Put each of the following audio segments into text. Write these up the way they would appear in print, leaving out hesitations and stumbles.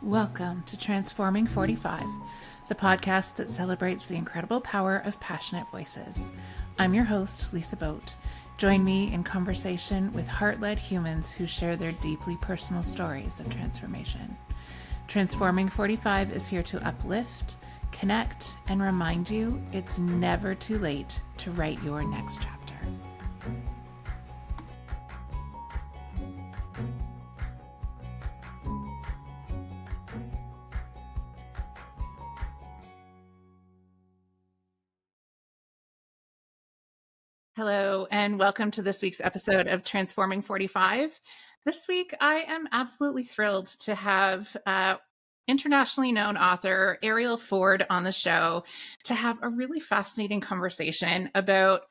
Welcome to Transforming 45, the podcast that celebrates the incredible power of passionate voices. I'm your host, Lisa Boat. Join me in conversation with heart-led humans who share their deeply personal stories of transformation. Transforming 45 is here to uplift, connect, and remind you it's never too late to write your next chapter. Hello, and welcome to this week's episode of Transforming 45. This week, I am absolutely thrilled to have internationally known author Arielle Ford on the show to have a really fascinating conversation about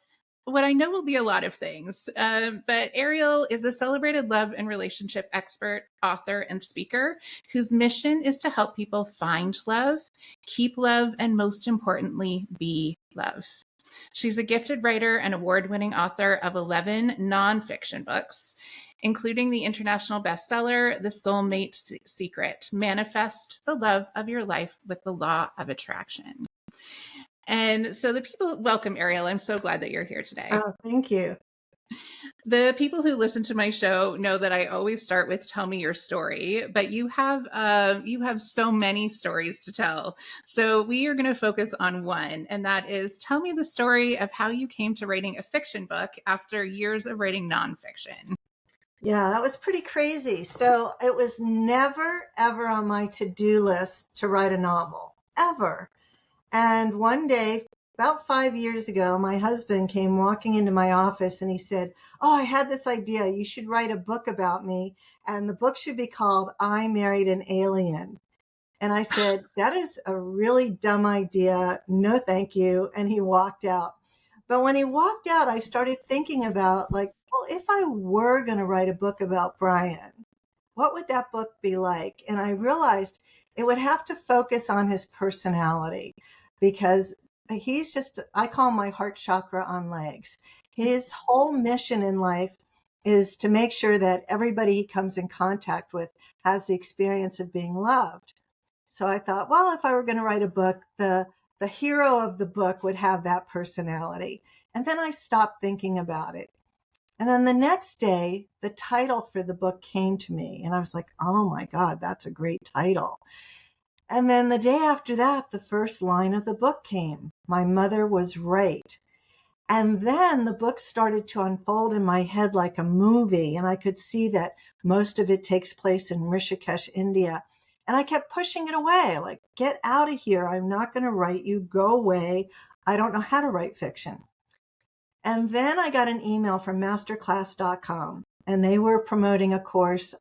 what I know will be a lot of things. But Arielle is a celebrated love and relationship expert, author, and speaker whose mission is to help people find love, keep love, and most importantly, be love. She's a gifted writer and award-winning author of 11 nonfiction books, including the international bestseller, The Soulmate Secret, Manifest the Love of Your Life with the Law of Attraction. And so welcome, Arielle. I'm so glad that you're here today. Oh, thank you. The people who listen to my show know that I always start with tell me your story, but you have so many stories to tell. So we are going to focus on one, and that is tell me the story of how you came to writing a fiction book after years of writing nonfiction. Yeah, that was pretty crazy. So it was never, ever on my to-do list to write a novel, ever. And one day, about 5 years ago, my husband came walking into my office and he said, "Oh, I had this idea. You should write a book about me. And the book should be called I Married an Alien." And I said, "That is a really dumb idea. No, thank you." And he walked out. But when he walked out, I started thinking about well, if I were going to write a book about Brian, what would that book be like? And I realized it would have to focus on his personality because he's just, I call him my heart chakra on legs. His whole mission in life is to make sure that everybody he comes in contact with has the experience of being loved. So I thought, well, if I were going to write a book, the hero of the book would have that personality. And then I stopped thinking about it. And then the next day, the title for the book came to me. And I was like, oh my God, that's a great title. And then the day after that, the first line of the book came. My mother was right. And then the book started to unfold in my head like a movie. And I could see that most of it takes place in Rishikesh, India. And I kept pushing it away, like, get out of here. I'm not going to write you. Go away. I don't know how to write fiction. And then I got an email from masterclass.com, and they were promoting a course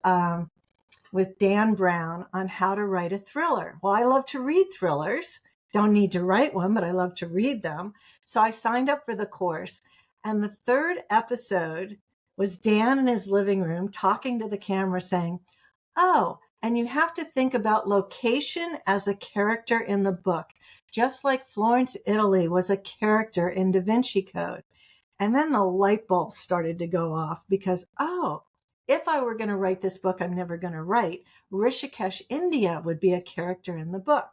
with Dan Brown on how to write a thriller. Well, I love to read thrillers. Don't need to write one, but I love to read them. So I signed up for the course. And the third episode was Dan in his living room talking to the camera saying, "Oh, and you have to think about location as a character in the book, just like Florence, Italy was a character in Da Vinci Code." And then the light bulb started to go off because, if I were going to write this book I'm never going to write, Rishikesh, India would be a character in the book.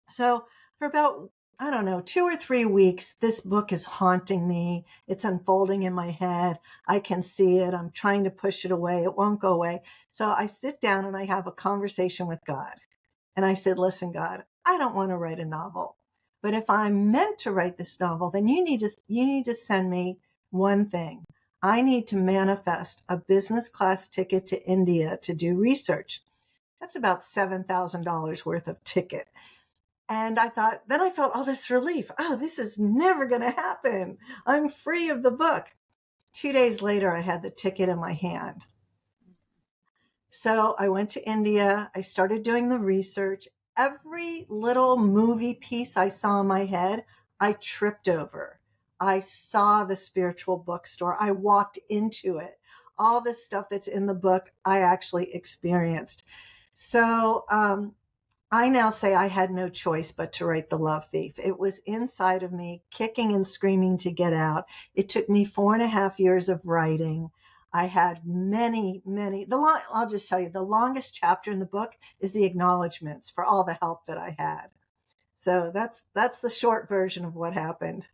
So for about, 2 or 3 weeks, this book is haunting me. It's unfolding in my head. I can see it. I'm trying to push it away. It won't go away. So I sit down and I have a conversation with God. And I said, "Listen, God, I don't want to write a novel. But if I'm meant to write this novel, then you need to send me one thing. I need to manifest a business class ticket to India to do research." That's about $7,000 worth of ticket. And I felt all this relief. Oh, this is never going to happen. I'm free of the book. 2 days later, I had the ticket in my hand. So I went to India. I started doing the research. Every little movie piece I saw in my head, I tripped over. I saw the spiritual bookstore. I walked into it. All this stuff that's in the book, I actually experienced. So I now say I had no choice but to write The Love Thief. It was inside of me, kicking and screaming to get out. It took me 4.5 years of writing. I had many. I'll just tell you, the longest chapter in the book is the acknowledgments for all the help that I had. So that's the short version of what happened.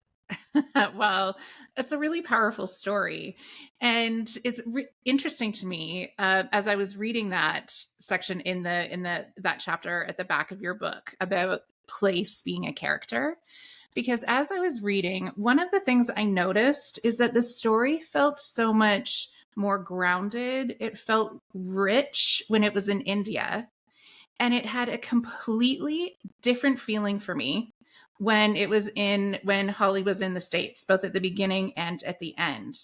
Well, it's a really powerful story. And it's interesting to me as I was reading that section in the that chapter at the back of your book about place being a character. Because as I was reading, one of the things I noticed is that the story felt so much more grounded. It felt rich when it was in India, and it had a completely different feeling for me when Holly was in the States, both at the beginning and at the end.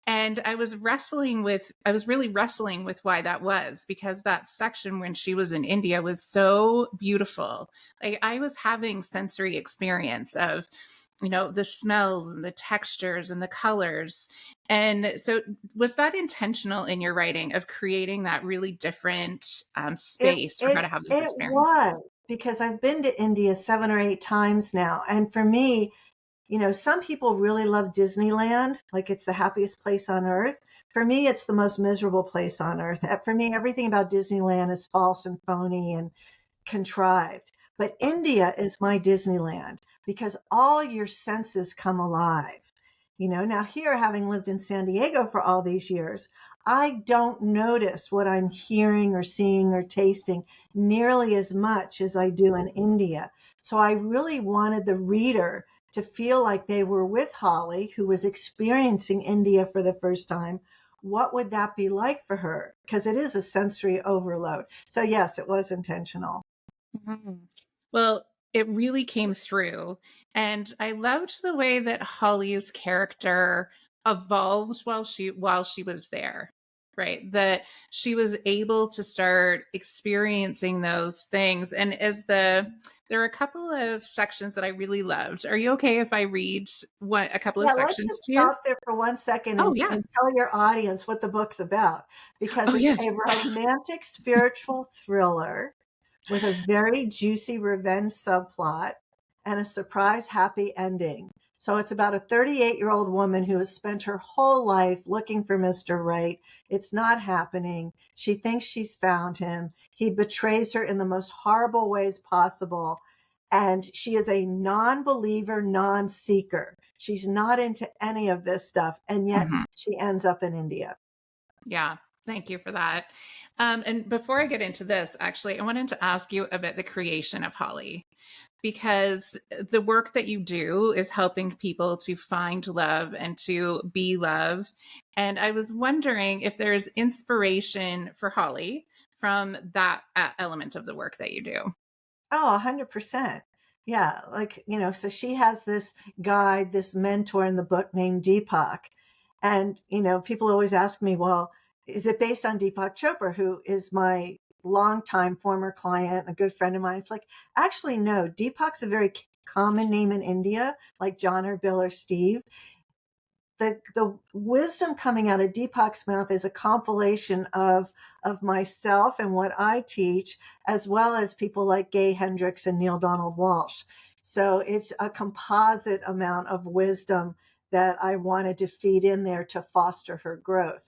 And I was really wrestling with why that was, because that section when she was in India was so beautiful. Like, I was having sensory experience of, the smells and the textures and the colors. And so, was that intentional in your writing of creating that really different It space for her it to have those it was experiences? because I've been to India 7 or 8 times now, and for me, some people really love Disneyland, like it's the happiest place on earth. For me, it's the most miserable place on earth. For me, everything about Disneyland is false and phony and contrived. But India is my Disneyland because all your senses come alive. Now here, having lived in San Diego for all these years, I don't notice what I'm hearing or seeing or tasting nearly as much as I do in India. So I really wanted the reader to feel like they were with Holly, who was experiencing India for the first time. What would that be like for her? Because it is a sensory overload. So, yes, it was intentional. Mhm. Well, it really came through. And I loved the way that Holly's character evolved while she was there. Right? That she was able to start experiencing those things. And there are a couple of sections that I really loved. Are you okay if I read a couple of Yeah, let's sections just to you? stop there for 1 second Oh, and, yeah. and tell your audience what the book's about because Oh, it's yes. a romantic spiritual thriller with a very juicy revenge subplot and a surprise happy ending. So it's about a 38-year-old woman who has spent her whole life looking for Mr. Right. It's not happening. She thinks she's found him. He betrays her in the most horrible ways possible. And she is a non believer, non seeker. She's not into any of this stuff. And yet Mhm. she ends up in India. Yeah, thank you for that. And before I get into this, actually, I wanted to ask you about the creation of Holly, because the work that you do is helping people to find love and to be love. And I was wondering if there's inspiration for Holly from that element of the work that you do. Oh, 100%. Yeah, like, so she has this guide, this mentor in the book named Deepak. And, people always ask me, well, is it based on Deepak Chopra, who is my longtime former client, a good friend of mine? It's like, actually, no, Deepak's a very common name in India, like John or Bill or Steve. The wisdom coming out of Deepak's mouth is a compilation of myself and what I teach, as well as people like Gay Hendricks and Neil Donald Walsh. So it's a composite amount of wisdom that I wanted to feed in there to foster her growth.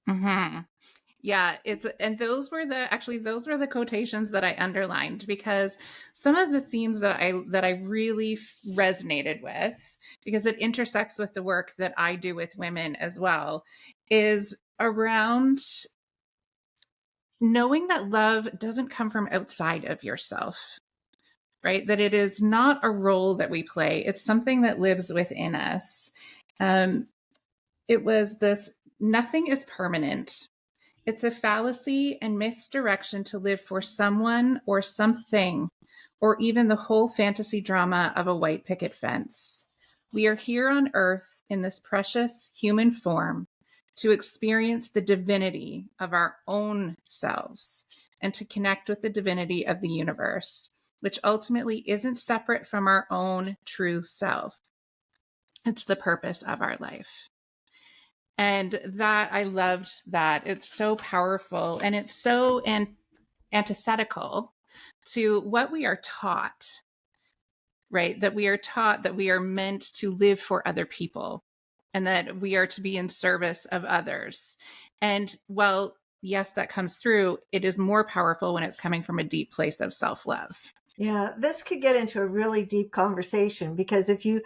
Hmm. Yeah, and those were the quotations that I underlined, because some of the themes that I really resonated with, because it intersects with the work that I do with women as well, is around knowing that love doesn't come from outside of yourself, right? That it is not a role that we play. It's something that lives within us. Um, it was this: nothing is permanent. It's a fallacy and misdirection to live for someone or something, or even the whole fantasy drama of a white picket fence. We are here on earth in this precious human form to experience the divinity of our own selves and to connect with the divinity of the universe, which ultimately isn't separate from our own true self. It's the purpose of our life. And that, I loved that. It's so powerful, and it's so antithetical to what we are taught, right? That we are taught that we are meant to live for other people. and that we are to be in service of others. And while, yes, that comes through, it is more powerful when it's coming from a deep place of self-love. Yeah, this could get into a really deep conversation because if you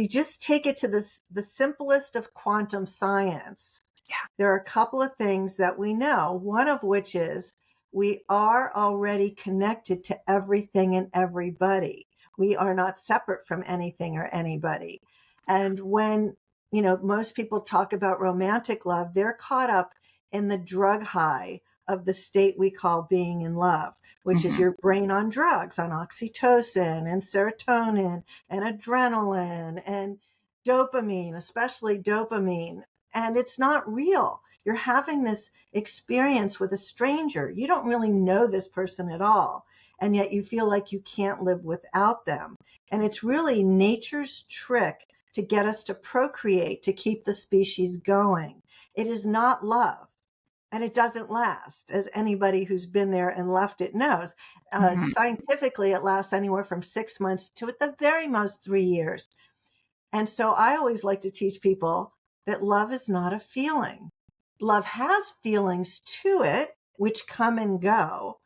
just take it to the simplest of quantum science, Yeah. there are a couple of things that we know, one of which is we are already connected to everything and everybody. We are not separate from anything or anybody. And when, most people talk about romantic love, they're caught up in the drug high of the state we call being in love, which is Mm-hmm. your brain on drugs, on oxytocin and serotonin and adrenaline and dopamine, especially dopamine. And it's not real. You're having this experience with a stranger. You don't really know this person at all. And yet you feel like you can't live without them. And it's really nature's trick to get us to procreate, to keep the species going. It is not love. And it doesn't last, as anybody who's been there and left it knows. Mm-hmm. Scientifically, it lasts anywhere from 6 months to at the very most 3 years. And so I always like to teach people that love is not a feeling. Love has feelings to it, which come and go.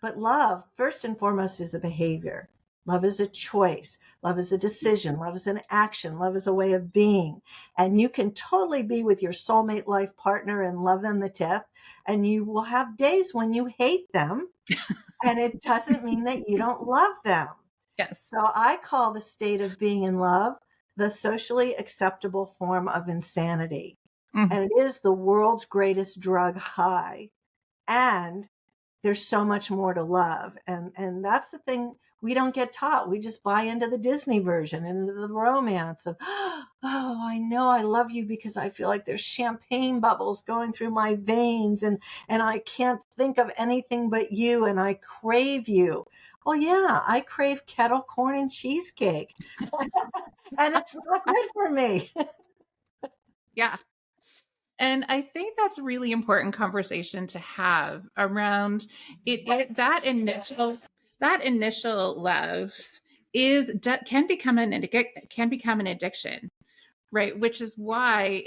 But love, first and foremost, is a behavior. Love is a choice. Love is a decision. Love is an action. Love is a way of being. And you can totally be with your soulmate life partner and love them to death. And you will have days when you hate them. And it doesn't mean that you don't love them. Yes. So I call the state of being in love the socially acceptable form of insanity. Mm-hmm. And it is the world's greatest drug high. And there's so much more to love. And that's the thing we don't get taught. We just buy into the Disney version, into the romance of, oh, I know I love you because I feel like there's champagne bubbles going through my veins and I can't think of anything but you and I crave you. Well, yeah, I crave kettle corn and cheesecake. And it's not good for me. Yeah. And I think that's a really important conversation to have around that initial love can become an addiction, right? Which is why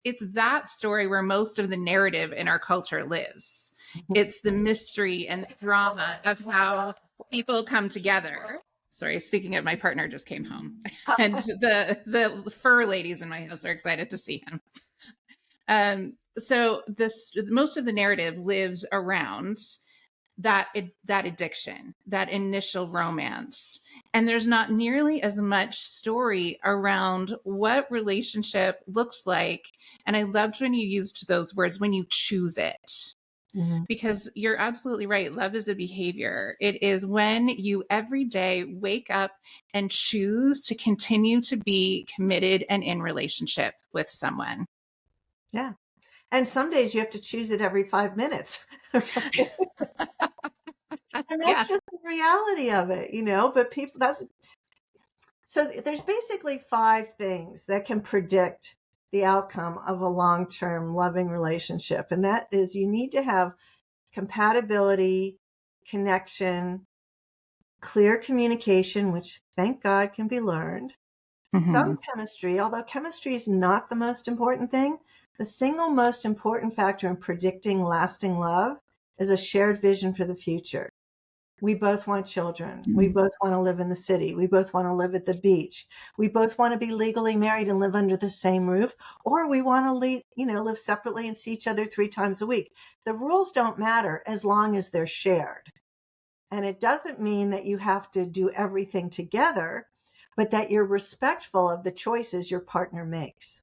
it's that story where most of the narrative in our culture lives. It's the mystery and the drama of how people come together. Sorry, speaking of, my partner just came home, and the fur ladies in my house are excited to see him. So this most of the narrative lives around that addiction, that initial romance. And there's not nearly as much story around what relationship looks like. And I loved when you used those words, when you choose it. Mhm. Because you're absolutely right. Love is a behavior. It is when you every day wake up and choose to continue to be committed and in relationship with someone. Yeah. And some days you have to choose it every 5 minutes. And Yeah. that's just the reality of it, but people that's so there's basically 5 things that can predict the outcome of a long-term loving relationship. And that is you need to have compatibility, connection, clear communication, which thank God can be learned, Mm-hmm. some chemistry, although chemistry is not the most important thing. The single most important factor in predicting lasting love is a shared vision for the future. We both want children. We both want to live in the city. We both want to live at the beach. We both want to be legally married and live under the same roof, or we want to live separately and see each other 3 times a week. The rules don't matter as long as they're shared. And it doesn't mean that you have to do everything together, but that you're respectful of the choices your partner makes.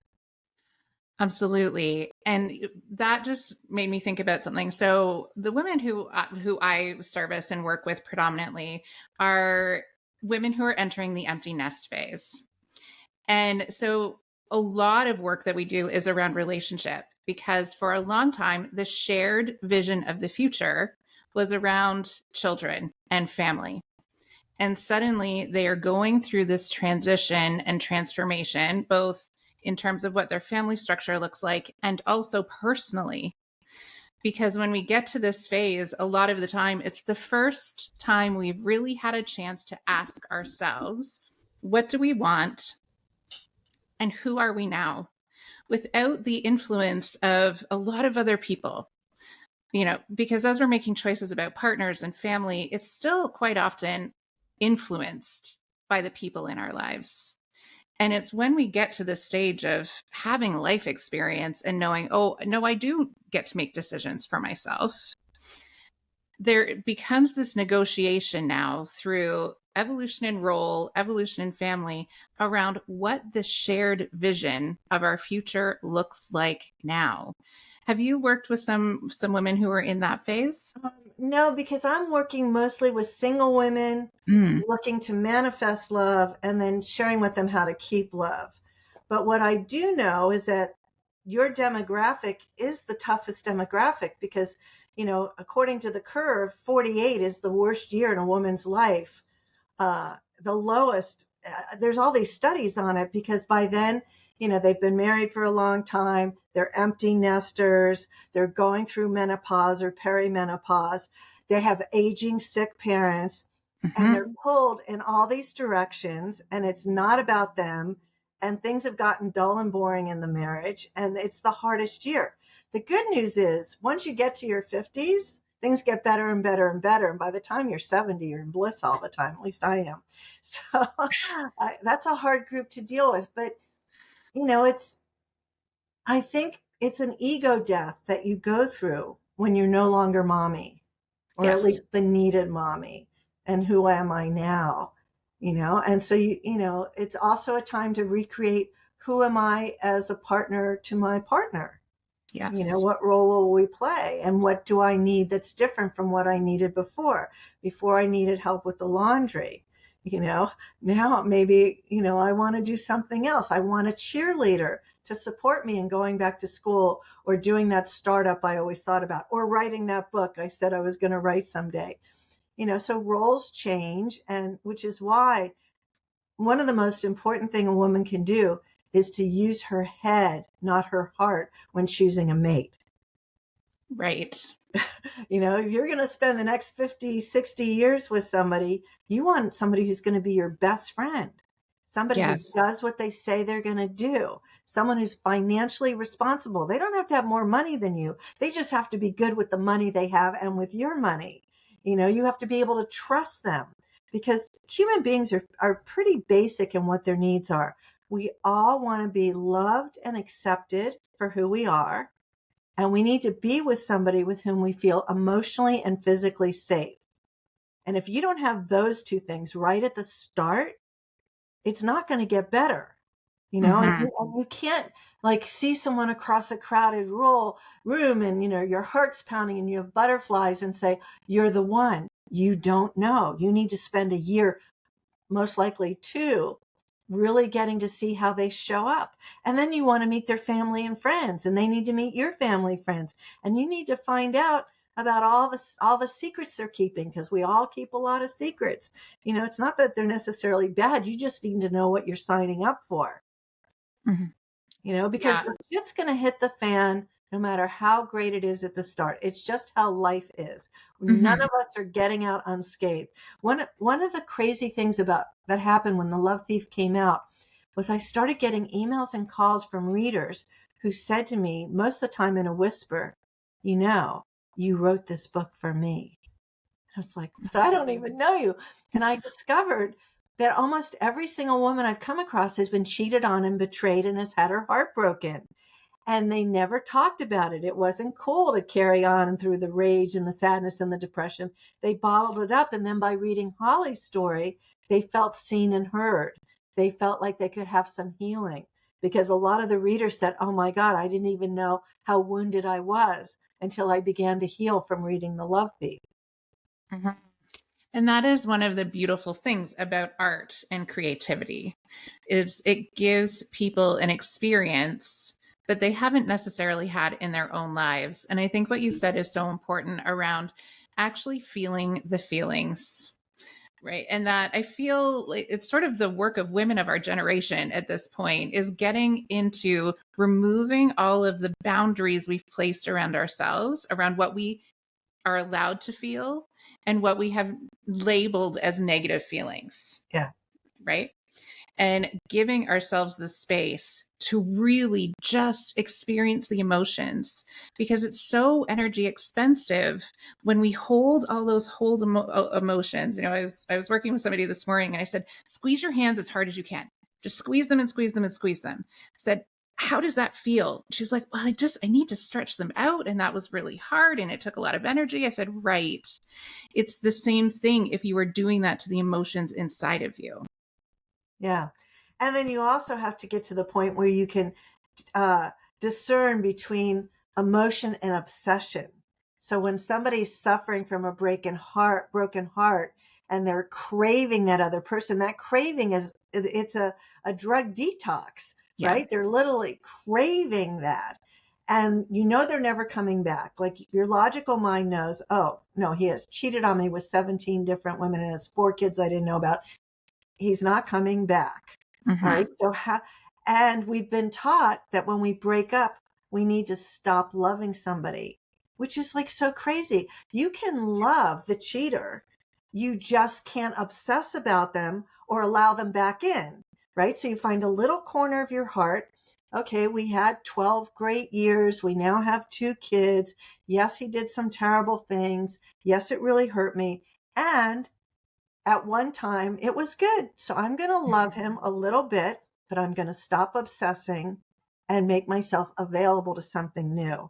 Absolutely. And that just made me think about something. So the women who I service and work with predominantly are women who are entering the empty nest phase. And so a lot of work that we do is around relationship, because for a long time the shared vision of the future was around children and family. And suddenly they are going through this transition and transformation, both in terms of what their family structure looks like and also personally. Because when we get to this phase, a lot of the time, it's the first time we've really had a chance to ask ourselves, what do we want? and who are we now without the influence of a lot of other people. Because as we're making choices about partners and family, it's still quite often influenced by the people in our lives. And it's when we get to the stage of having life experience and knowing, oh, no, I do get to make decisions for myself. There becomes this negotiation now through evolution in role, evolution in family, around what the shared vision of our future looks like now. Have you worked with some women who are in that phase? No, because I'm working mostly with single women Mm. looking to manifest love and then sharing with them how to keep love. But what I do know is that your demographic is the toughest demographic because, according to the curve, 48 is the worst year in a woman's life. The lowest. There's all these studies on it because by then, they've been married for a long time. They're empty nesters. They're going through menopause or perimenopause. They have aging, sick parents, and they're Hmm. pulled in all these directions. And it's not about them. And things have gotten dull and boring in the marriage. And it's the hardest year. The good news is once you get to your 50s, things get better and better and better. And by the time you're 70, you're in bliss all the time. At least I am. So that's a hard group to deal with. But, I think it's an ego death that you go through when you're no longer mommy, or at Yes. least the needed mommy. And who am I now? And so, it's also a time to recreate who am I as a partner to my partner? Yes. What role will we play and what do I need that's different from what I needed before I needed help with the laundry. Now maybe I want to do something else. I want a cheerleader to support me in going back to school or doing that startup I always thought about or writing that book I said I was going to write someday. So roles change, and which is why one of the most important thing a woman can do is to use her head, not her heart, when choosing a mate. Right. If you're going to spend the next 50, 60 years with somebody, you want somebody who's going to be your best friend, somebody who Yes. does what they say they're going to do, someone who's financially responsible. They don't have to have more money than you. They just have to be good with the money they have and with your money. You have to be able to trust them because human beings are pretty basic in what their needs are. We all want to be loved and accepted for who we are. And we need to be with somebody with whom we feel emotionally and physically safe. And if you don't have those two things right at the start, it's not going to get better. And Hmm. you can't like see someone across a crowded room and, your heart's pounding and you have butterflies and say, you're the one. You don't know. You need to spend a year, most likely two, really getting to see how they show up. And then you want to meet their family and friends, and they need to meet your family friends. And you need to find out about all the secrets they're keeping, because we all keep a lot of secrets. It's not that they're necessarily bad. You just need to know what you're signing up for. Hmm. Because Yeah. the shit's going to hit the fan no matter how great it is at the start. It's just how life is. None Hmm. of us are getting out unscathed. One of the crazy things about that happened when The Love Thief came out was I started getting emails and calls from readers who said to me, most of the time in a whisper, you wrote this book for me. It's like, but I don't even know you. And I discovered that almost every single woman I've come across has been cheated on and betrayed and has had her heart broken. And they never talked about it. It wasn't cool to carry on through the rage and the sadness and the depression. They bottled it up. And then by reading Holly's story, they felt seen and heard. They felt like they could have some healing because a lot of the readers said, oh my God, I didn't even know how wounded I was until I began to heal from reading The Love Thief. Hmm. And that is one of the beautiful things about art and creativity is it gives people an experience that they haven't necessarily had in their own lives. And I think what you said is so important around actually feeling the feelings. Right. And that I feel like it's sort of the work of women of our generation at this point is getting into removing all of the boundaries we've placed around ourselves, around what we are allowed to feel and what we have labeled as negative feelings. Yeah. Right. and giving ourselves the space to really just experience the emotions, because it's so energy expensive when we hold all those emotions. I was working with somebody this morning and I said, squeeze your hands as hard as you can. Just squeeze them and squeeze them and squeeze them. I said, how does that feel? She was like, well, I need to stretch them out. And that was really hard. And it took a lot of energy. I said, right. It's the same thing if you were doing that to the emotions inside of you. Yeah. And then you also have to get to the point where you can uh, discern between emotion and obsession. So when somebody's suffering from a broken heart, and they're craving that other person, that craving it's a drug detox, Yeah. right? They're literally craving that. And you know they're never coming back. Like your logical mind knows, oh, no, he has cheated on me with 17 different women and has 4 kids I didn't know about. He's not coming back. All Mm-hmm. right. And we've been taught that when we break up, we need to stop loving somebody, which is like so crazy. You can love the cheater. You just can't obsess about them or allow them back in, right? So you find a little corner of your heart. Okay, we had 12 great years. We now have 2 kids. Yes, he did some terrible things. Yes, it really hurt me. And at one time it was good. So I'm going to love him a little bit, but I'm going to stop obsessing and make myself available to something new.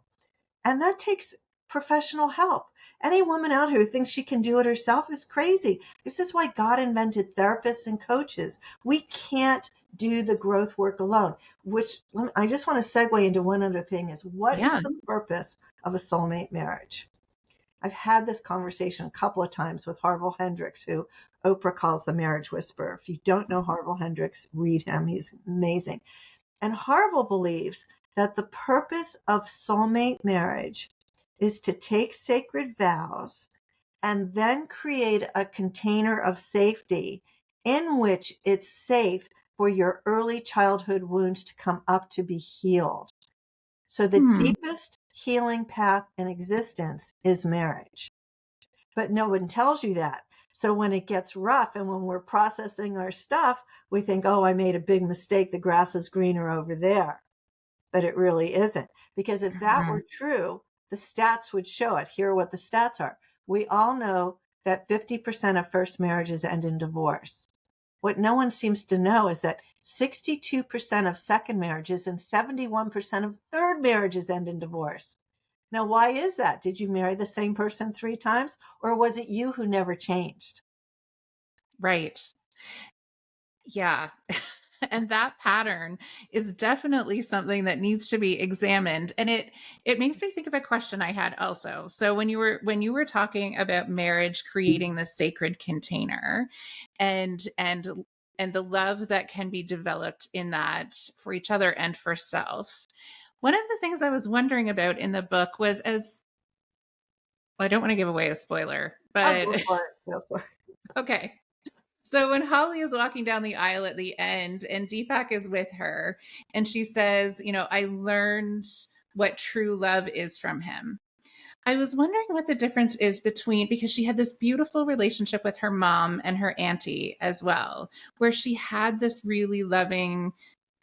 And that takes professional help. Any woman out here who thinks she can do it herself is crazy. This is why God invented therapists and coaches. We can't do the growth work alone, which I just want to segue into one other thing is what is Yeah. the purpose of a soulmate marriage? I've had this conversation a couple of times with Harville Hendrix, who Oprah calls the marriage whisperer. If you don't know Harville Hendrix, read him. He's amazing. And Harville believes that the purpose of soulmate marriage is to take sacred vows and then create a container of safety in which it's safe for your early childhood wounds to come up to be healed. So the Hmm. deepest healing path in existence is marriage. But no one tells you that. So when it gets rough and when we're processing our stuff, we think, oh, I made a big mistake. The grass is greener over there. But it really isn't. Because if that Mm-hmm. were true, the stats would show it. Here are what the stats are. We all know that 50% of first marriages end in divorce. What no one seems to know is that 62% of second marriages and 71% of third marriages end in divorce. Now, why is that? Did you marry the same person 3 times, or was it you who never changed? Right. Yeah. And that pattern is definitely something that needs to be examined. And it makes me think of a question I had also. So when you were talking about marriage creating the sacred container, and the love that can be developed in that for each other and for self. One of the things I was wondering about in the book was, as well, I don't want to give away a spoiler, Oh, but go for it. Go for it. okay. So when Holly is walking down the aisle at the end and Deepak is with her and she says, I learned what true love is from him. I was wondering what the difference is between, because she had this beautiful relationship with her mom and her auntie as well, where she had this really loving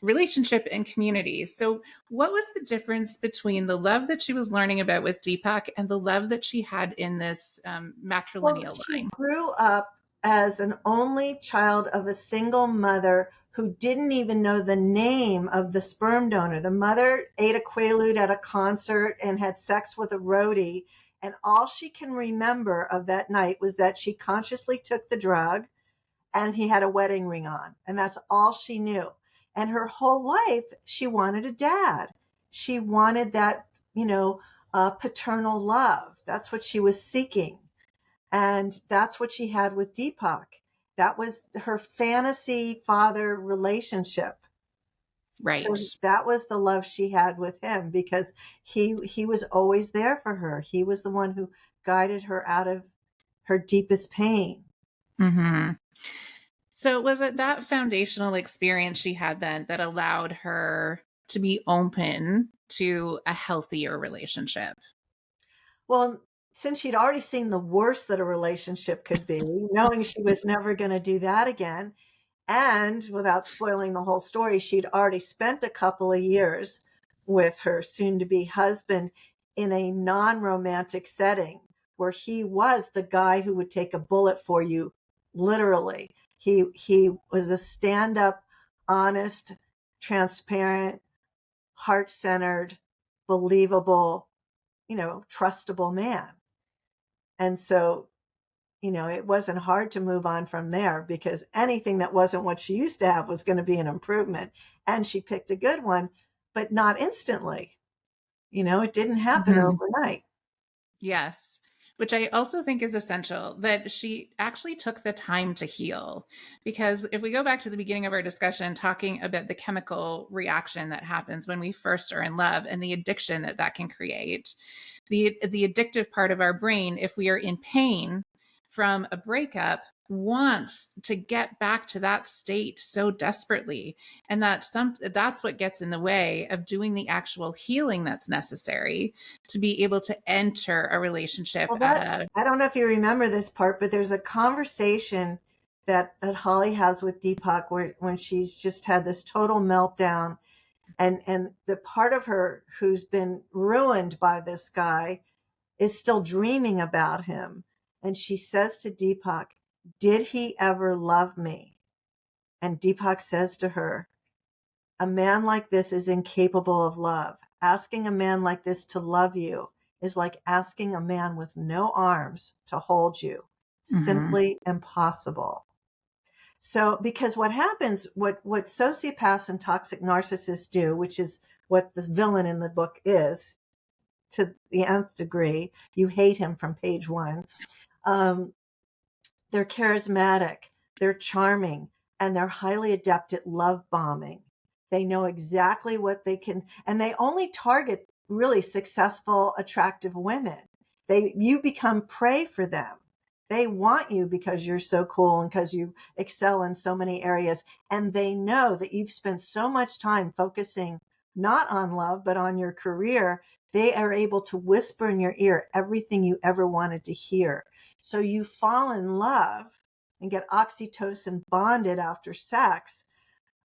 relationship and community. So what was the difference between the love that she was learning about with Deepak and the love that she had in this Well, matrilineal she line? grew up as an only child of a single mother who didn't even know the name of the sperm donor. The mother ate a quaalude at a concert and had sex with a roadie. And all she can remember of that night was that she consciously took the drug and he had a wedding ring on. And that's all she knew. And her whole life, she wanted a dad. She wanted that, paternal love. That's what she was seeking. And that's what she had with Deepak. That was her fantasy father relationship. So Right. that was the love she had with him because he was always there for her. He was the one who guided her out of her deepest pain. Hmm. So was it that foundational experience she had then that allowed her to be open to a healthier relationship? Well, since she'd already seen the worst that a relationship could be, knowing she was never going to do that again, And without spoiling the whole story, she'd already spent a couple of years with her soon to be husband in a non romantic setting where he was the guy who would take a bullet for you, literally. He was a stand up, honest, transparent, heart centered, believable, trustable man. And so it wasn't hard to move on from there because anything that wasn't what she used to have was going to be an improvement. And she picked a good one, but not instantly. It didn't happen Mhm. overnight. Yes, which I also think is essential that she actually took the time to heal. Because if we go back to the beginning of our discussion, talking about the chemical reaction that happens when we first are in love and the addiction that that can create, the addictive part of our brain, if we are in pain from a breakup, wants to get back to that state so desperately, and that's what gets in the way of doing the actual healing that's necessary to be able to enter a relationship Well, at that a I don't know if you remember this part, but there's a conversation that Holly has with Deepak where when she's just had this total meltdown, and the part of her who's been ruined by this guy is still dreaming about him. And she says to Deepak, "Did he ever love me?" And Deepak says to her, "A man like this is incapable of love. Asking a man like this to love you is like asking a man with no arms to hold you. Mhm. Simply impossible." So, because what happens, what sociopaths and toxic narcissists do, which is what the villain in the book is to the nth degree, you hate him from page one. Um, they're charismatic, they're charming, and they're highly adept at love bombing. They know exactly what they can, and they only target really successful, attractive women. You become prey for them. They want you because you're so cool and because you excel in so many areas. And they know that you've spent so much time focusing not on love, but on your career. They are able to whisper in your ear everything you ever wanted to hear. So you fall in love and get oxytocin bonded after sex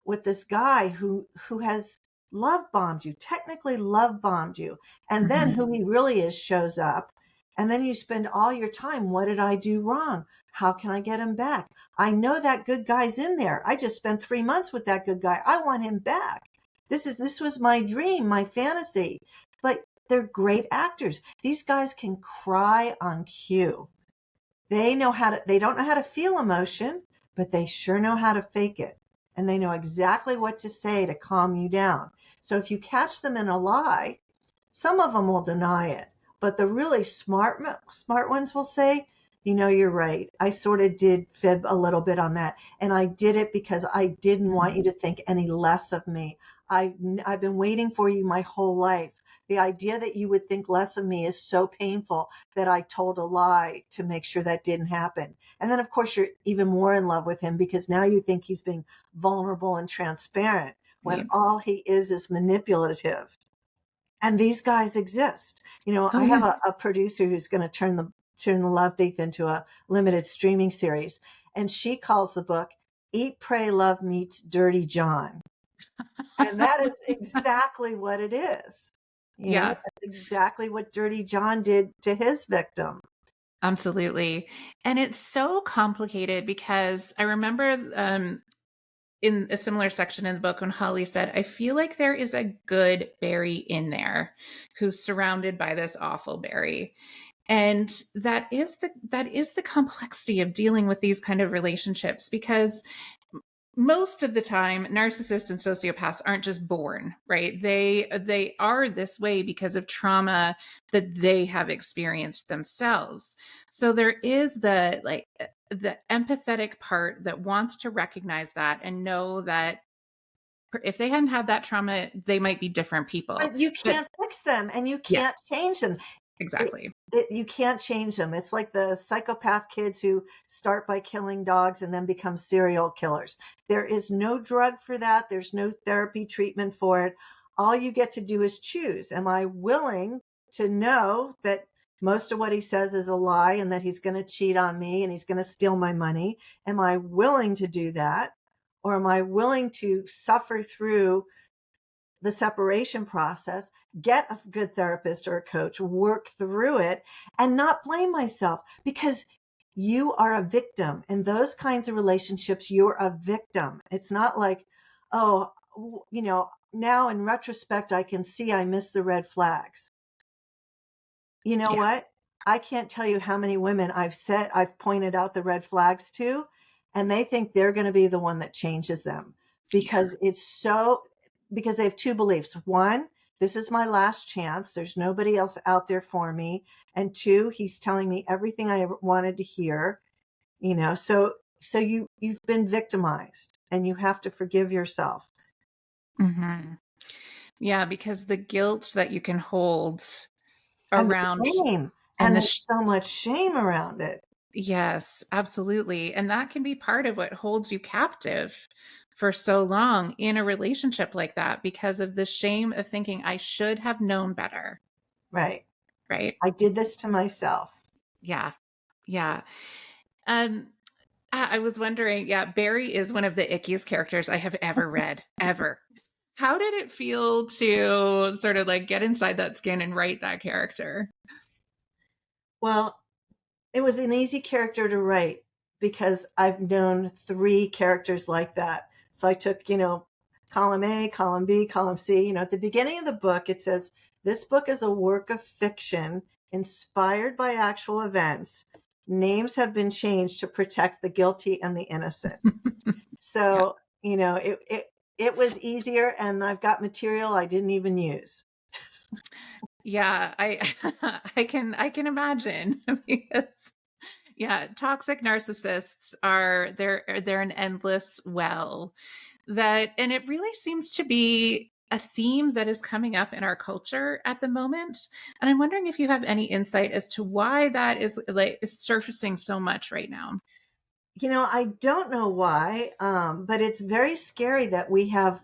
with this guy who has love bombed you, technically love bombed you. And then Mhm. who he really is shows up. And then you spend all your time, what did I do wrong? How can I get him back? I know that good guy's in there. I just spent 3 months with that good guy. I want him back. This was my dream, my fantasy. But they're great actors. These guys can cry on cue. They don't know how to feel emotion, but they sure know how to fake it. And they know exactly what to say to calm you down. So if you catch them in a lie, some of them will deny it, but the really smart ones will say, you're right. I sort of did fib a little bit on that, and I did it because I didn't want Mhm. you to think any less of me. I've been waiting for you my whole life. The idea that you would think less of me is so painful that I told a lie to make sure that didn't happen. And then, of course, you're even more in love with him because now you think he's being vulnerable and transparent when Right. all he is manipulative. And these guys exist. Oh I yeah. have a producer who's going to turn the Love Thief into a limited streaming series, and she calls the book "Eat, Pray, Love meets Dirty John," and that is exactly what it is. Yeah, That's exactly what Dirty John did to his victim. absolutely. And it's so complicated because I remember in a similar section in the book when Holly said, I feel like there is a good Barry in there who's surrounded by this awful Barry. And that is the complexity of dealing with these kind of relationships, because most of the time narcissists and sociopaths aren't just born, right? They are this way because of trauma that they have experienced themselves. So there is the empathetic part that wants to recognize that and know that if they hadn't had that trauma, they might be different people. But you But can't fix them and you yes, can't change them. It, exactly. you can't change them. It's like the psychopath kids who start by killing dogs and then become serial killers. There is no drug for that. There's no therapy treatment for it. All you get to do is choose. Am I willing to know that most of what he says is a lie and that he's going to cheat on me and he's going to steal my money? Am I willing to do that? or am I willing to suffer through the separation process, get a good therapist or a coach, work through it, and not blame myself? Because you are a victim. In those kinds of relationships, you're a victim. It's not like, oh, now in retrospect, I can see I missed the red flags. You know Yeah. what? I can't tell you how many women I've pointed out the red flags to, and they think they're going to be the one that changes them Yeah. because because they have two beliefs. One, this is my last chance. There's nobody else out there for me. And two, he's telling me everything I ever wanted to hear, so you've been victimized and you have to forgive yourself. Hmm. Yeah, because the guilt that you can hold And the around shame, and and the there's so much shame around it. yes, absolutely. And that can be part of what holds you captive for so long in a relationship like that because of the shame of thinking I should have known better, Right. right? I did this to myself. Yeah. Yeah. Um I was wondering, yeah, Barry is one of the ickiest characters I have ever read, ever. How did it feel to sort of like get inside that skin and write that character? Well, it was an easy character to write because I've known three characters like that. So I took, column A, column B, column C. At the beginning of the book, it says, this book is a work of fiction inspired by actual events. Names have been changed to protect the guilty and the innocent. Yeah. So, it was easier, and I've got material I didn't even use. Yeah, I I can imagine because yeah, toxic narcissists are they're an endless well that and it really seems to be a theme that is coming up in our culture at the moment. And I'm wondering if you have any insight as to why that is surfacing so much right now. I don't know why, but it's very scary that we have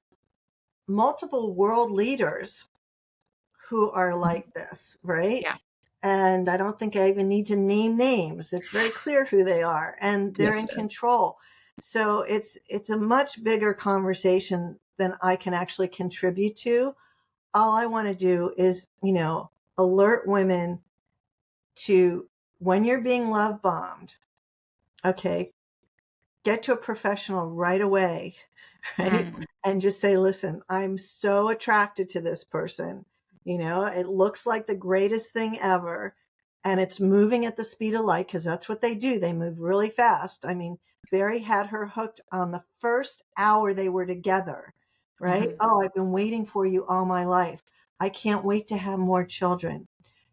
multiple world leaders who are Mhm. like this, right? Yeah. And I don't think I even need to name names. It's very clear who they are, and they're Yes, in it is. control. So it's a much bigger conversation than I can actually contribute to. All I want to do is, alert women to, when you're being love bombed, okay, get to a professional right away, right? Mm, And just say, listen, I'm so attracted to this person. It looks like the greatest thing ever. And it's moving at the speed of light because that's what they do. They move really fast. I mean, Barry had her hooked on the first hour they were together, right? mhm, Oh, I've been waiting for you all my life. I can't wait to have more children.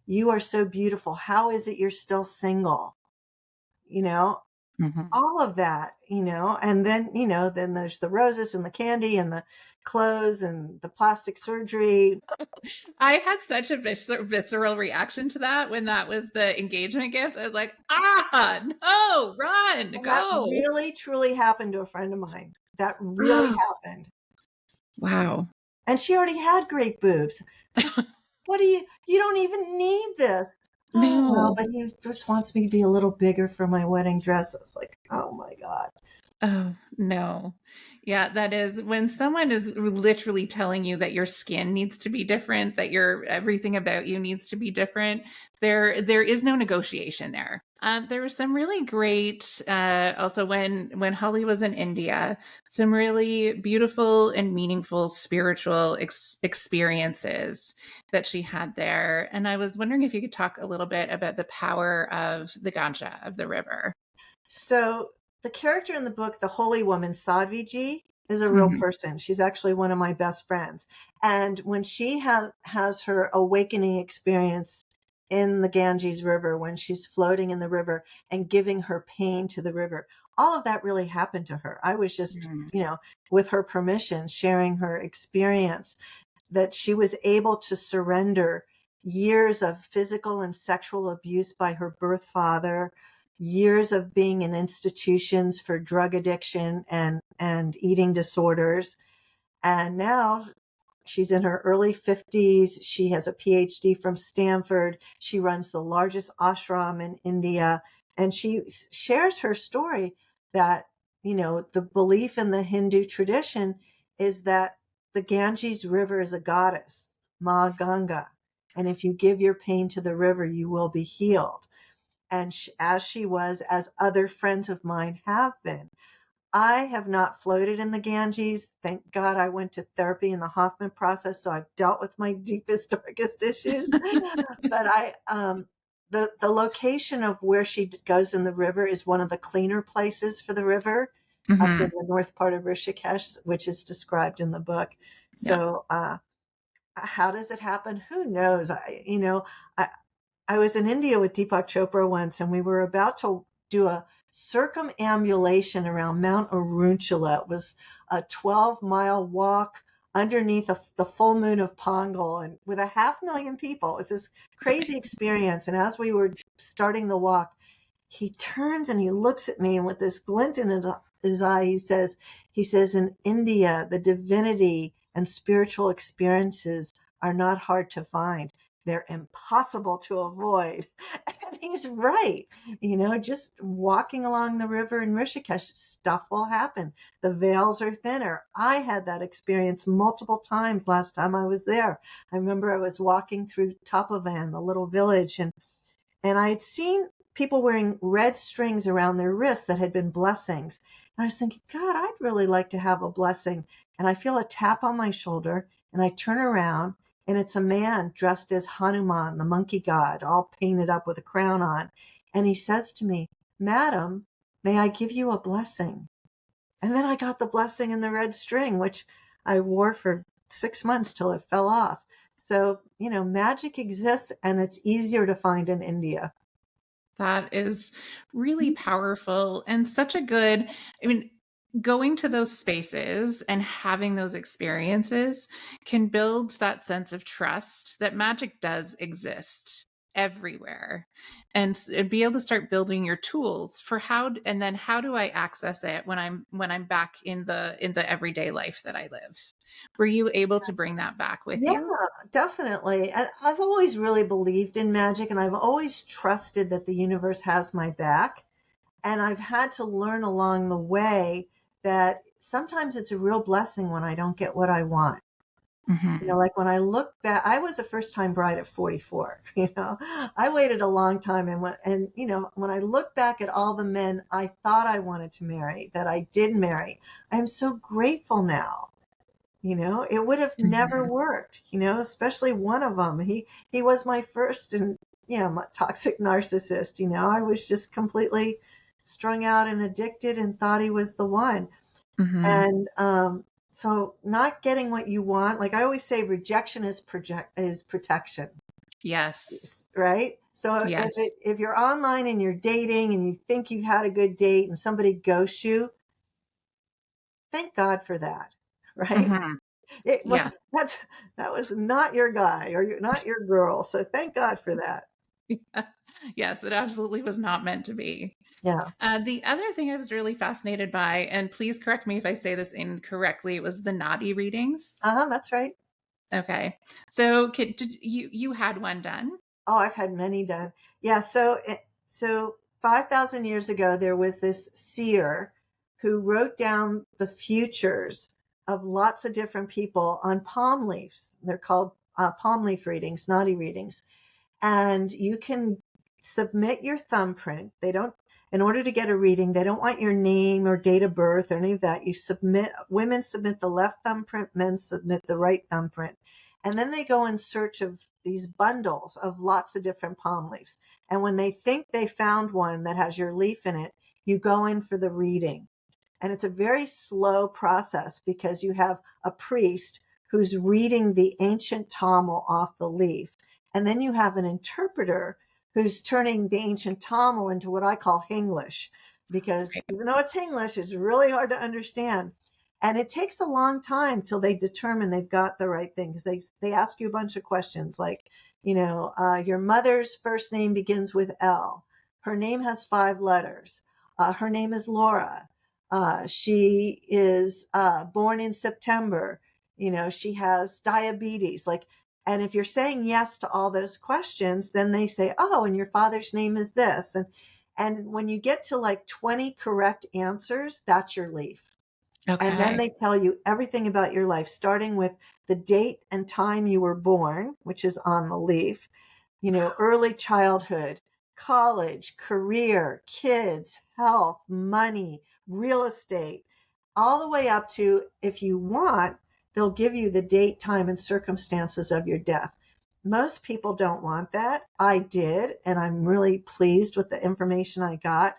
You are so beautiful. How is it you're still single? You know, mhm. all of that, and then there's the roses and the candy and the clothes and the plastic surgery. I had such a visceral reaction to that when that was the engagement gift. I was like, ah, no, run, And that go. really truly happened to a friend of mine. That really Oh, happened. wow. And she already had great boobs. It's like, what you don't even need this. Oh, well, No. but he just wants me to be a little bigger for my wedding dress. It's like, oh my God. Oh, no. Yeah, that is when someone is literally telling you that your skin needs to be different, that your everything about you needs to be different. There is no negotiation there. There was some really great, also when Holly was in India, some really beautiful and meaningful spiritual experiences that she had there. And I was wondering if you could talk a little bit about the power of the ganja of the river. So the character in the book, the holy woman, Sadhviji, is a real Mhm. person. She's actually one of my best friends. And when she has her awakening experience in the Ganges River, when she's floating in the river and giving her pain to the river, all of that really happened to her. I was just, Mm, with her permission, sharing her experience, that she was able to surrender years of physical and sexual abuse by her birth father, years of being in institutions for drug addiction and eating disorders. And now she's in her early 50s. She has a PhD from Stanford. She runs the largest ashram in India. And she shares her story that the belief in the Hindu tradition is that the Ganges River is a goddess, Ma Ganga. And if you give your pain to the river, you will be healed. And as she was, as other friends of mine have been. I have not floated in the Ganges. Thank God I went to therapy in the Hoffman process, so I've dealt with my deepest, darkest issues. But the location of where she goes in the river is one of the cleaner places for the river up in Hmm. the north part of Rishikesh, which is described in the book. Yeah. So, how does it happen? Who knows? I, I was in India with Deepak Chopra once, and we were about to do a circumambulation around Mount Arunachala. It was a 12-mile walk underneath the full moon of Pongal, and with 500,000 people. It was this crazy experience. And as we were starting the walk, he turns and he looks at me, and with this glint in his eye, he says, in India, the divinity and spiritual experiences are not hard to find. They're impossible to avoid. And he's right. Just walking along the river in Rishikesh, stuff will happen. The veils are thinner. I had that experience multiple times last time I was there. I remember I was walking through Tapovan, the little village, and I had seen people wearing red strings around their wrists that had been blessings. And I was thinking, God, I'd really like to have a blessing. And I feel a tap on my shoulder, and I turn around, and it's a man dressed as Hanuman, the monkey god, all painted up with a crown on. And he says to me, Madam, may I give you a blessing? And then I got the blessing in the red string, which I wore for 6 months till it fell off. So, magic exists, and it's easier to find in India. That is really powerful and such a good, I mean, going to those spaces and having those experiences can build that sense of trust that magic does exist everywhere, and be able to start building your tools for and then how do I access it when I'm back in the everyday life that I live. Were you able to bring that back with Yeah, you? definitely. And I've always really believed in magic, and I've always trusted that the universe has my back. And I've had to learn along the way that sometimes it's a real blessing when I don't get what I want. Hmm. Like when I look back, I was a first time bride at 44. I waited a long time, and when I look back at all the men I thought I wanted to marry that I did marry, I'm so grateful now. It would have never Hmm. worked, especially one of them. He was my first and my toxic narcissist. I was just completely strung out and addicted and thought he was the one. Hmm. And so not getting what you want, like I always say, rejection is protection, Yes. right? So Yes. if you're online and you're dating and you think you've had a good date and somebody ghosts you, thank God for that, right? Hmm. It was Yeah. that was not your guy or not your girl. So thank God for that. Yes, it absolutely was not meant to be. Yeah. The other thing I was really fascinated by, and please correct me if I say this incorrectly, was the naughty readings. Uh-huh, that's right. Okay, so did you had one done? Oh, I've had many done. Yeah, so 5,000 years ago there was this seer who wrote down the futures of lots of different people on palm leaves. They're called palm leaf readings, naughty readings. And you can submit your thumbprint. They don't, in order to get a reading, they don't want your name or date of birth or any of that. Women submit the left thumbprint, men submit the right thumbprint. And then they go in search of these bundles of lots of different palm leaves. And when they think they found one that has your leaf in it, you go in for the reading. And it's a very slow process because you have a priest who's reading the ancient Tamil off the leaf. And then you have an interpreter who's turning the ancient Tamil into what I call Hinglish, because Right. even though it's Hinglish, it's really hard to understand. And it takes a long time till they determine they've got the right thing, because they ask you a bunch of questions like, your mother's first name begins with L. Her name has 5 letters. Her name is Laura. She is born in September. She has diabetes. And if you're saying yes to all those questions, then they say, oh, and your father's name is this. And when you get to like 20 correct answers, that's your leaf. And then Okay. they tell you everything about your life, starting with the date and time you were born, which is on the leaf, early childhood, college, career, kids, health, money, real estate, all the way up to, if you want, they'll give you the date, time, and circumstances of your death. Most people don't want that. I did, and I'm really pleased with the information I got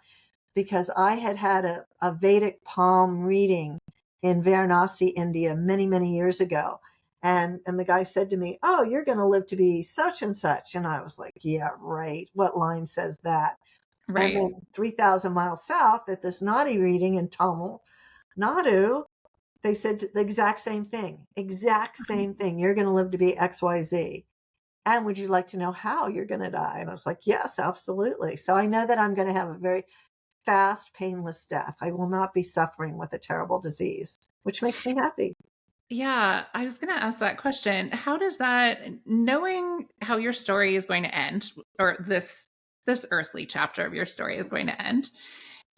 because I had a Vedic palm reading in Varanasi, India, many, many years ago. And the guy said to me, "Oh, you're going to live to be such and such." And I was like, "Yeah, right. What line says that?" And Right. then 3,000 miles south at this Nadi reading in Tamil Nadu, they said the exact same thing. Exact same thing. You're going to live to be XYZ. And would you like to know how you're going to die? And I was like, yes, absolutely. So I know that I'm going to have a very fast, painless death. I will not be suffering with a terrible disease, which makes me happy. Yeah, I was going to ask that question. How does that, knowing how your story is going to end, or this earthly chapter of your story is going to end,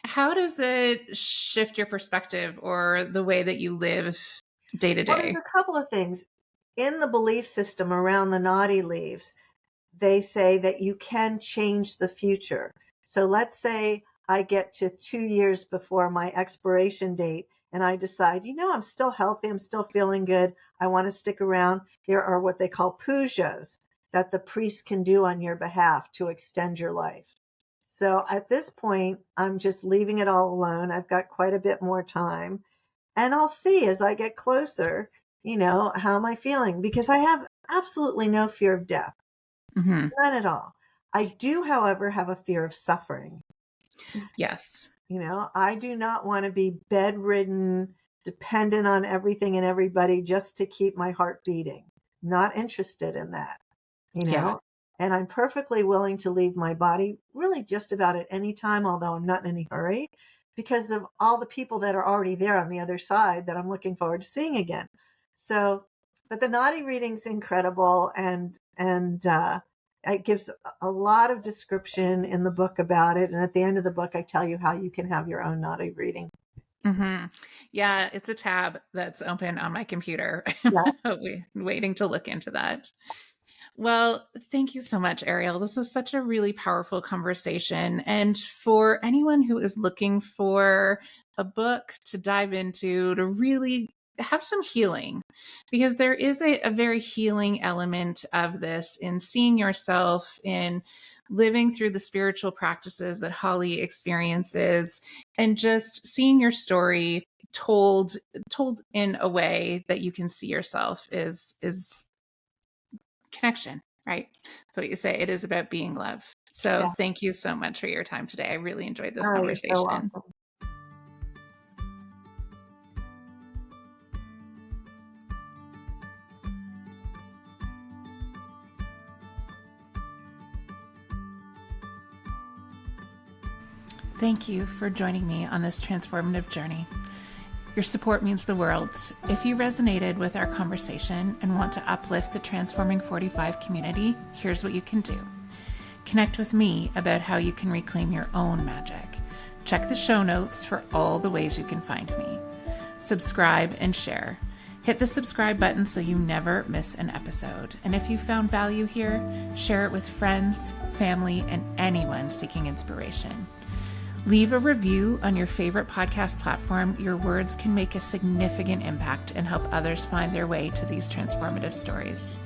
how does it shift your perspective or the way that you live day to Well, there's day? a couple of things. In the belief system around the naughty leaves, they say that you can change the future. So let's say I get to 2 years before my expiration date and I decide, I'm still healthy, I'm still feeling good, I want to stick around. There are what they call pujas that the priest can do on your behalf to extend your life. So at this point, I'm just leaving it all alone. I've got quite a bit more time. And I'll see as I get closer, how am I feeling? Because I have absolutely no fear of death. Hmm. None at all. I do, however, have a fear of suffering. Yes. I do not want to be bedridden, dependent on everything and everybody just to keep my heart beating. Not interested in that, you Yeah. know. And I'm perfectly willing to leave my body really just about at any time, although I'm not in any hurry, because of all the people that are already there on the other side that I'm looking forward to seeing again. So, but the naughty reading's incredible, and it gives a lot of description in the book about it. And at the end of the book, I tell you how you can have your own naughty reading. Hmm. Yeah, it's a tab that's open on my computer. Yeah. Waiting to look into that. Well, thank you so much, Arielle. This was such a really powerful conversation. And for anyone who is looking for a book to dive into to really have some healing, because there is a very healing element of this in seeing yourself, in living through the spiritual practices that Holly experiences, and just seeing your story told in a way that you can see yourself is connection, right? So what you say, it is about being love. So Yeah. thank you so much for your time today. I really enjoyed this Oh, you're so conversation. welcome. Thank you for joining me on this transformative journey. Your support means the world. If you resonated with our conversation and want to uplift the Transforming 45 community, here's what you can do. Connect with me about how you can reclaim your own magic. Check the show notes for all the ways you can find me. Subscribe and share. Hit the subscribe button so you never miss an episode. And if you found value here, share it with friends, family, and anyone seeking inspiration. Leave a review on your favorite podcast platform. Your words can make a significant impact and help others find their way to these transformative stories.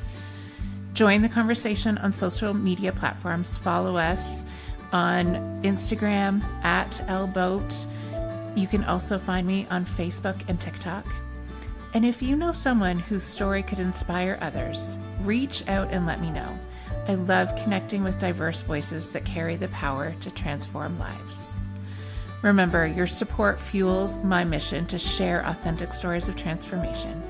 Join the conversation on social media platforms. Follow us on Instagram at @lboat. You can also find me on Facebook and TikTok. And if you know someone whose story could inspire others, reach out and let me know. I love connecting with diverse voices that carry the power to transform lives. Remember, your support fuels my mission to share authentic stories of transformation.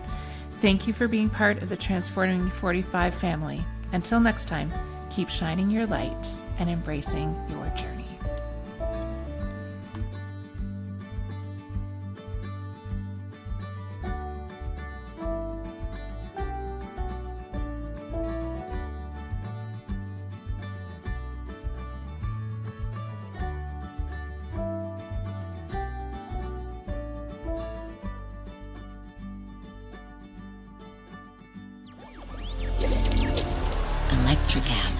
Thank you for being part of the Transforming 45 family. Until next time, keep shining your light and embracing your journey. Rishikesh.